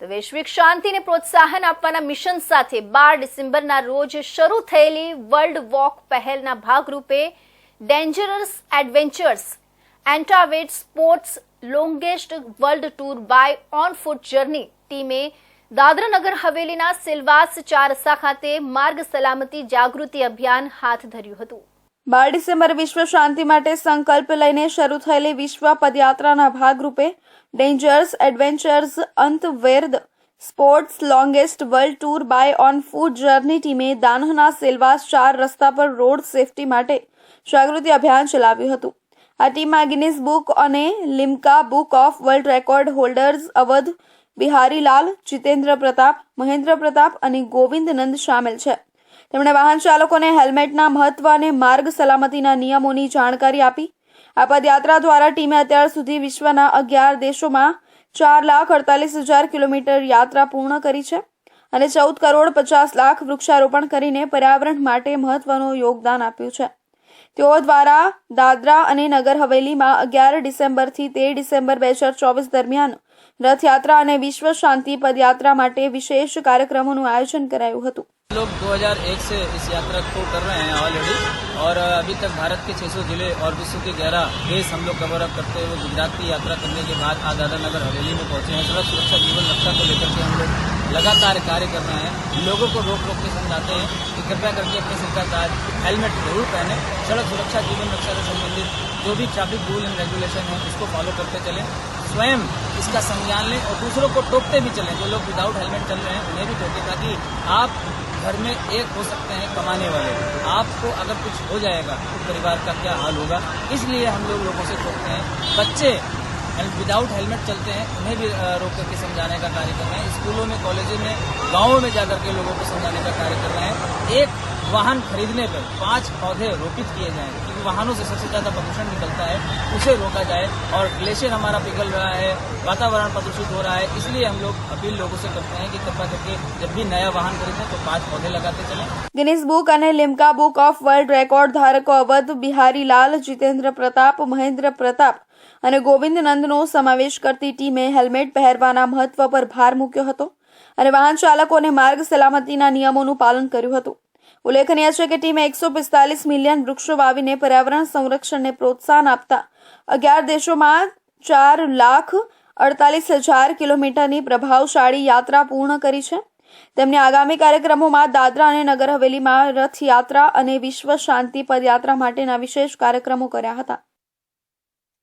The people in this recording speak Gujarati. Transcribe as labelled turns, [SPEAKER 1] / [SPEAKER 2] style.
[SPEAKER 1] વૈશ્વિક શાંતિને પ્રોત્સાહન આપવાના મિશન સાથે 12 ડિસેમ્બરના રોજ શરૂ થયેલી વર્લ્ડ વોક પહેલના ભાગરૂપે ડેન્જરસ એડવેન્ચર્સ એન્ટાવેટ sports longest world tour by on foot journey ટીમે દાદરા નગર હવેલીના સિલવાસ 4 રસ્તા ખાતે માર્ગ સલામતી જાગૃતિ અભિયાન હાથ ધર્યું હતું। 12 ડિસેમ્બર વિશ્વ શાંતિ માટે સંકલ્પ લઈને શરૂ થયેલી વિશ્વ પદયાત્રાના ભાગરૂપે ડેન્જરસ એડવેન્ચર્સ અંતવેર્દ sports longest world tour by on foot journey ટીમે દાનહના સિલવાસ 4 રસ્તા પર રોડ સેફટી માટે જાગૃતિ અભિયાન ચલાવ્યું હતું। આ ટીમમાં ગિનીસ બુક અને Limca book of world record holders Awadh Biharilal, Jitendra Pratap, Mahendra Pratap અને ગોવિંદ નંદ સામેલ છે। તેમણે વાહન ચાલકોને હેલ્મેટના મહત્વ અને માર્ગ સલામતીના નિયમોની જાણકારી આપી। આ પદયાત્રા દ્વારા ટીમે અત્યાર સુધી વિશ્વના 11 દેશોમાં 4,48,000 કિલોમીટર યાત્રા પૂર્ણ કરી છે અને 14 કરોડ 50 લાખ વૃક્ષારોપણ કરીને પર્યાવરણ માટે મહત્વનું યોગદાન આપ્યું છે। તેઓ દ્વારા દાદરા અને નગર હવેલીમાં 11 ડિસેમ્બરથી 13 ડિસેમ્બર 2024 દરમિયાન रथयात्रा और विश्व शांति पदयात्रा माटे विशेष कार्यक्रमों आयोजन कराયું હતું।
[SPEAKER 2] लोग 2001 से इस यात्रा को कर रहे हैं ऑलरेडी और अभी तक भारत के 600 जिले और विश्व के 11 देश हम लोग कवर अप करते हुए गुजरात की यात्रा करने के बाद आज दादरा नगर हवेली में पहुंचे हैं। सड़क सुरक्षा जीवन रक्षा को लेकर के हम लोग लगातार कार्य कर रहे हैं। लोगों को रोक रोक के समझाते हैं कि कृपया करके अपने सिर का ताज हेलमेट जरूर पहने। सड़क सुरक्षा जीवन रक्षा से संबंधित जो भी ट्रैफिक रूल एंड रेगुलेशन है उसको फॉलो करते चलें, स्वयं इसका संज्ञान लें और दूसरों को टोकते भी चलें। जो लोग विदाउट हेलमेट चल रहे हैं उन्हें भी टोके, ताकि आप घर में एक हो सकते हैं कमाने वाले, आपको अगर कुछ हो जाएगा तो परिवार का क्या हाल होगा। इसलिए हम लोगों से टोकते हैं। बच्चे विदाउट हेलमेट चलते हैं उन्हें भी रोक करके समझाने का कार्य कर रहे हैं। स्कूलों में, कॉलेजों में, गाँवों में जाकर के लोगों को समझाने का कार्य कर रहे हैं। एक वाहन खरीदने पर 5 पौधे रोपित किए जाएं, क्योंकि वाहनों से सबसे ज्यादा प्रदूषण निकलता है, उसे रोका जाए। और ग्लेशियर हमारा पिघल रहा है, वातावरण प्रदूषित हो रहा है, इसलिए हम लोग अपील लोगों से करते हैं कि कृपया करके जब भी नया वाहन खरीदें तो 5 पौधे लगाते चलें।
[SPEAKER 1] गिनीस बुक और Limca book of world record धारको अवध बिहारीलाल, जितेन्द्र प्रताप, महेन्द्र प्रताप અને ગોવિંદ નંદનો સમાવેશ કરતી ટીમે હેલ્મેટ પહેરવાના મહત્વ પર ભાર મૂક્યો હતો અને વાહન ચાલકોને માર્ગ સલામતીના નિયમોનું પાલન કર્યું હતું। ઉલ્લેખનીય છે કે ટીમે 145 મિલિયન વૃક્ષો વાવીને પર્યાવરણ સંરક્ષણને પ્રોત્સાહન આપતા 11 દેશોમાં 4,48,000 કિલોમીટરની પ્રભાવશાળી યાત્રા પૂર્ણ કરી છે। તેમણે આગામી કાર્યક્રમોમાં દાદરા અને નગર હવેલીમાં રથયાત્રા અને વિશ્વ શાંતિ પદયાત્રા માટેના વિશેષ કાર્યક્રમો કર્યા હતા।